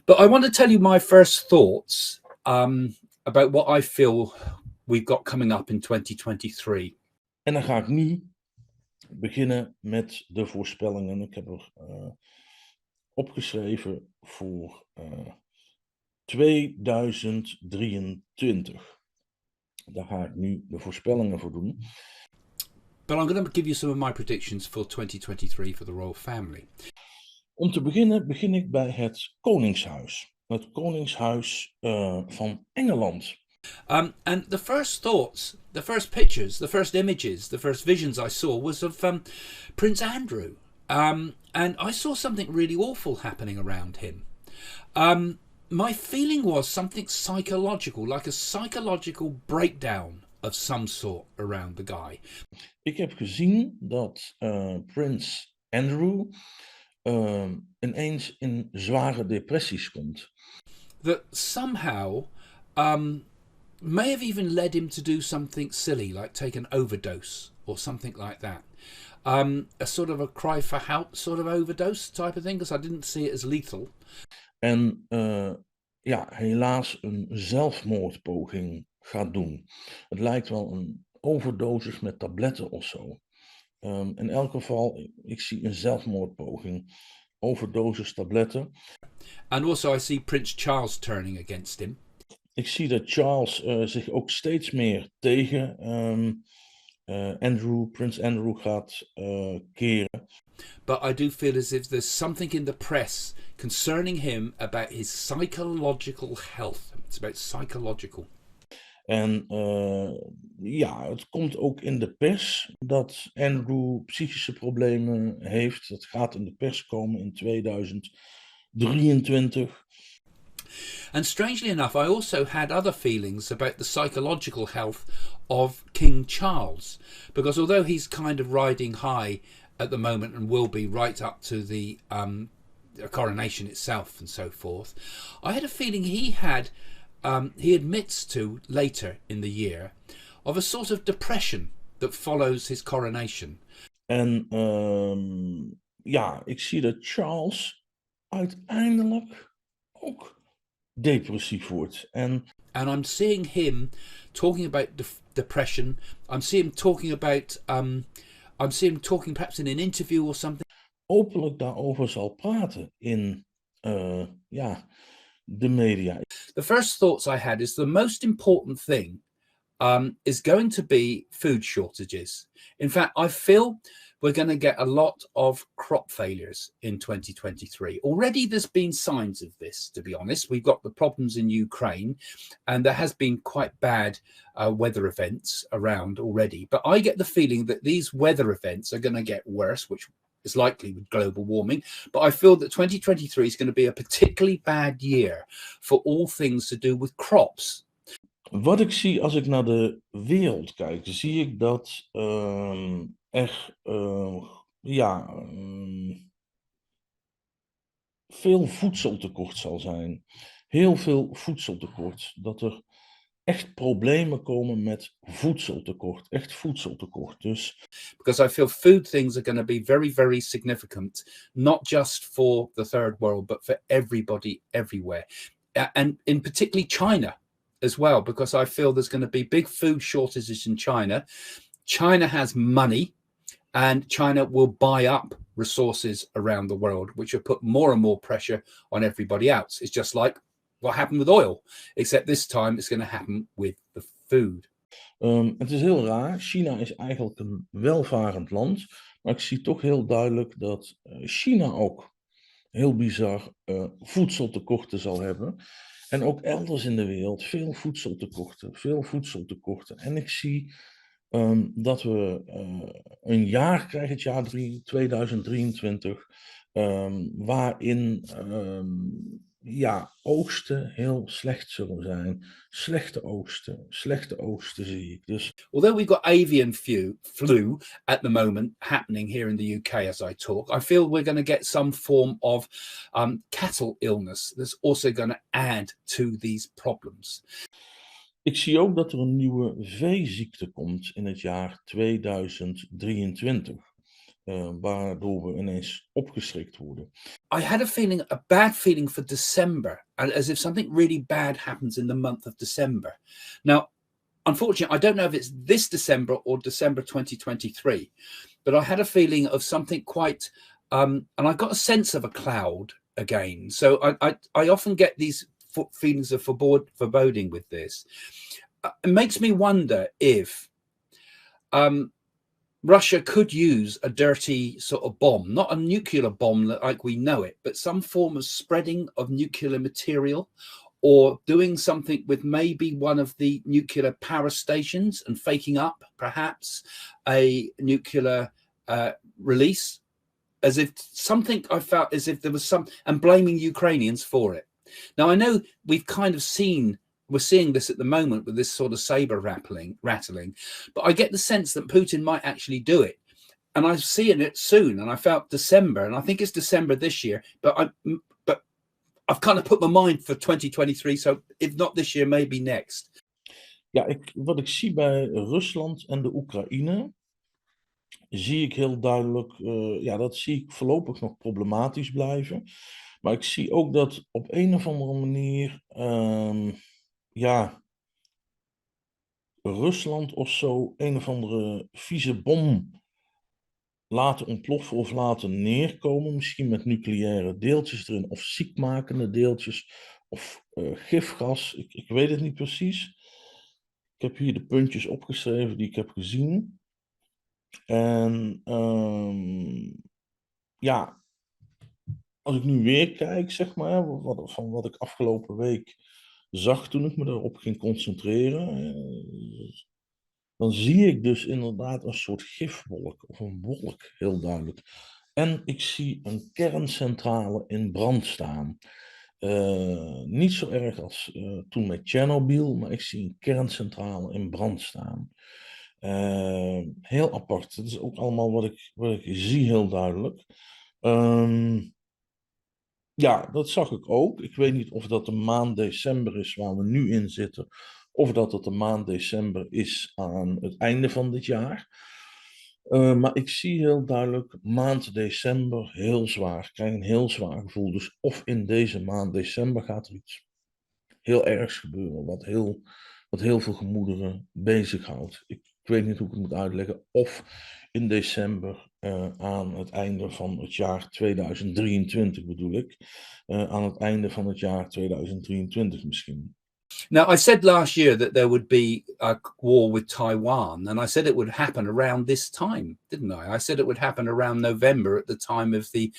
But I want to tell you my first thoughts about what I feel we've got coming up in 2023. En dan ga ik nu beginnen met de voorspellingen. Ik heb er opgeschreven voor 2023. Daar ga ik nu de voorspellingen voor doen. But I'm going to give you some of my predictions for 2023 for the royal family. Om te beginnen begin ik bij het Koningshuis. Het Koningshuis van Engeland. And the first thoughts, the first pictures, the first images, the first visions I saw was of Prince Andrew. And I saw something really awful happening around him. My feeling was something psychological, like a psychological breakdown of some sort around the guy. Ik heb gezien dat Prins Andrew ineens in zware depressies komt. That somehow may have even led him to do something silly, like take an overdose or something like that. A sort of a cry for help sort of overdose type of thing, because I didn't see it as lethal. En ja, helaas een zelfmoordpoging gaat doen. Het lijkt wel een overdosis met tabletten of zo. In elk geval, ik zie een zelfmoordpoging. Overdosis tabletten. And also I see Prince Charles turning against him. Ik zie dat Charles zich ook steeds meer tegen Prins Andrew gaat keren. But I do feel as if there's something in the press concerning him about his psychological health. It's about psychological. En ja, het komt ook in de pers dat Andrew psychische problemen heeft. Dat gaat in de pers komen in 2023. And strangely enough, I also had other feelings about the psychological health of King Charles. Because although he's kind of riding high at the moment and will be right up to the coronation itself and so forth, I had a feeling he admits to later in the year of a sort of depression that follows his coronation. En ja, ik zie dat Charles uiteindelijk ook depressief wordt. And I'm seeing him talking about depression. I'm seeing him talking about I'm seeing him talking perhaps in an interview or something. Openlijk daarover zal praten in ja, de media. The first thoughts I had is the most important thing is going to be food shortages. In fact, I feel we're going to get a lot of crop failures in 2023. Already there's been signs of this, to be honest. We've got the problems in Ukraine, and there has been quite bad weather events around already. But I get the feeling that these weather events are going to get worse, which is likely with global warming. But I feel that 2023 is going to be a particularly bad year for all things to do with crops. Wat ik zie als ik naar de wereld kijk, zie ik dat er veel voedseltekort zal zijn. Heel veel voedseltekort. Dat er echt problemen komen met voedseltekort. Echt voedseltekort. Dus because I feel food things are going to be very, very significant, not just for the third world, but for everybody everywhere. And in particularly China as well, because I feel there's going to be big food shortages in China. China has money, and China will buy up resources around the world, which will put more and more pressure on everybody else. It's just like what happened with oil, except this time it's going to happen with the food. Het is heel raar. China is eigenlijk een welvarend land. Maar ik zie toch heel duidelijk dat China ook heel bizar voedseltekorten zal hebben. En ook elders in de wereld veel voedseltekorten. En ik zie dat we een jaar krijgen, het jaar 2023, waarin oogsten heel slecht zullen zijn. Slechte oogsten zie ik. Dus although we've got avian flu at the moment happening here in the UK as I talk, I feel we're going to get some form of cattle illness that's also going to add to these problems. Ik zie ook dat er een nieuwe veeziekte komt in het jaar 2023. waardoor we ineens opgeschrikt worden. I had a bad feeling for December, as if something really bad happens in the month of December. Now, unfortunately, I don't know if it's this December or December 2023, but I had a feeling of something quite, and I got a sense of a cloud again. So I often get these feelings of foreboding with this. It makes me wonder if Russia could use a dirty sort of bomb, not a nuclear bomb like we know it, but some form of spreading of nuclear material, or doing something with maybe one of the nuclear power stations and faking up perhaps a nuclear release, as if something I felt as if there was some, and blaming Ukrainians for it. Now, I know we've kind of we're seeing this at the moment with this sort of saber rattling, but I get the sense that Putin might actually do it. And I'm seeing it soon. And I felt December, and I think it's December this year, but I've kind of put my mind for 2023. So if not this year, maybe next. Ja, wat ik zie bij Rusland en de Oekraïne, zie ik heel duidelijk, ja, dat zie ik voorlopig nog problematisch blijven. Maar ik zie ook dat op een of andere manier, ja, Rusland of zo een of andere vieze bom laten ontploffen of laten neerkomen. Misschien met nucleaire deeltjes erin, of ziekmakende deeltjes, of gifgas. Ik weet het niet precies. Ik heb hier de puntjes opgeschreven die ik heb gezien. En ja, als ik nu weer kijk, zeg maar, van wat ik afgelopen week zag toen ik me daarop ging concentreren, dan zie ik dus inderdaad een soort gifwolk, of een wolk, heel duidelijk. En ik zie een kerncentrale in brand staan. Niet zo erg als toen met Tsjernobyl, maar ik zie een kerncentrale in brand staan. Heel apart. Dat is ook allemaal wat ik zie, heel duidelijk. Ja, dat zag ik ook. Ik weet niet of dat de maand december is waar we nu in zitten, of dat het de maand december is aan het einde van dit jaar. Maar ik zie heel duidelijk maand december heel zwaar. Ik krijg een heel zwaar gevoel. Dus of in deze maand december gaat er iets heel ergs gebeuren, wat heel veel gemoederen bezighoudt. Ik weet niet hoe ik het moet uitleggen. Of in december aan het einde van het jaar 2023 bedoel ik. Aan het einde van het jaar 2023 misschien. Now, I said last year that there would be a war with Taiwan, and I said it would happen around this time, didn't I? I said it would happen around November at the time of the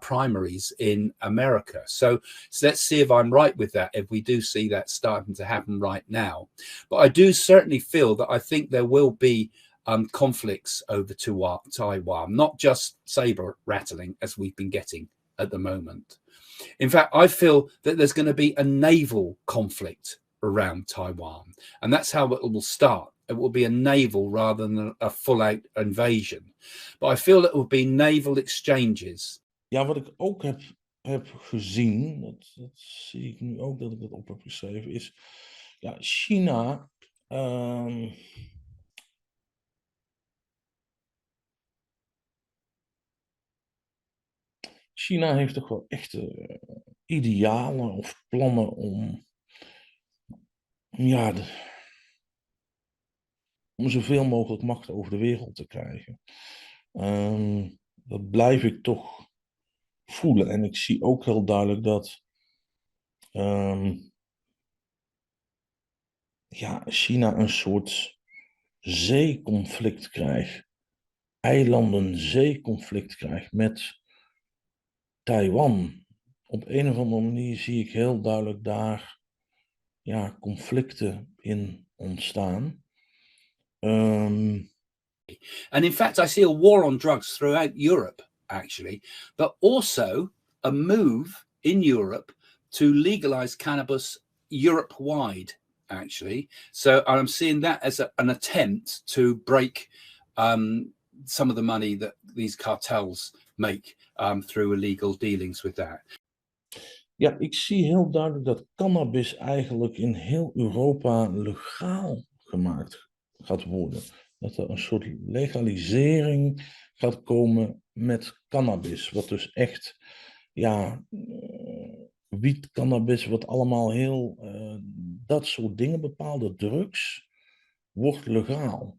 primaries in America. So let's see if I'm right with that, if we do see that starting to happen right now. But I do certainly feel that I think there will be conflicts over Taiwan, not just saber rattling as we've been getting at the moment. In fact, I feel that there's going to be a naval conflict around Taiwan, and that's how it will start. It will be a naval rather than a full-out invasion. But I feel that it will be naval exchanges. Ja, wat ik ook heb gezien, dat zie ik nu ook dat ik dat op heb geschreven, is ja, China. China heeft toch wel echte idealen of plannen om, ja, om zoveel mogelijk macht over de wereld te krijgen. Dat blijf ik toch voelen. En ik zie ook heel duidelijk dat ja, China een soort zeeconflict krijgt. Eilandenzeeconflict krijgt met Taiwan. Op een of andere manier zie ik heel duidelijk daar ja, conflicten in ontstaan. And in fact, I see a war on drugs throughout Europe, actually, but also a move in Europe to legalize cannabis Europe-wide, actually. So I'm seeing that as an attempt to break some of the money that these cartels make through illegal dealings with that. Ja, ik zie heel duidelijk dat cannabis eigenlijk in heel Europa legaal gemaakt gaat worden. Dat er een soort legalisering gaat komen met cannabis. Wat dus echt, ja, wiet, cannabis, wat allemaal heel, dat soort dingen, bepaalde drugs, wordt legaal.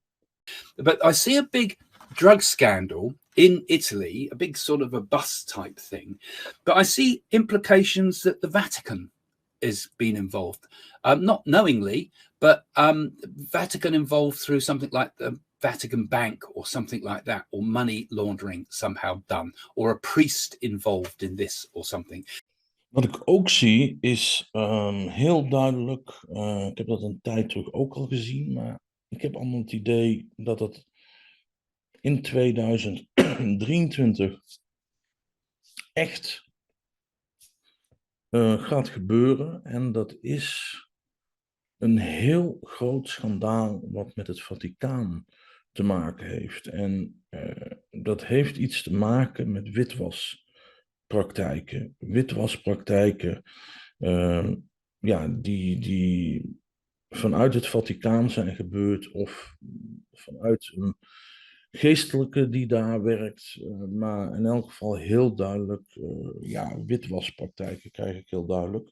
But I see a big drug scandal in Italy, a big sort of a bust type thing. But I see implications that the Vatican is being involved, not knowingly, but Vatican involved through something like the Vatican Bank or something like that, or money laundering somehow done, or a priest involved in this or something. Wat ik ook zie is heel duidelijk, ik heb dat een tijd terug ook al gezien, maar ik heb allemaal het idee dat het in 2023 echt gaat gebeuren. En dat is een heel groot schandaal wat met het Vaticaan te maken heeft. En dat heeft iets te maken met witwaspraktijken. Witwaspraktijken ja, die vanuit het Vaticaan zijn gebeurd of vanuit een geestelijke die daar werkt. Maar in elk geval heel duidelijk, ja, witwaspraktijken krijg ik heel duidelijk.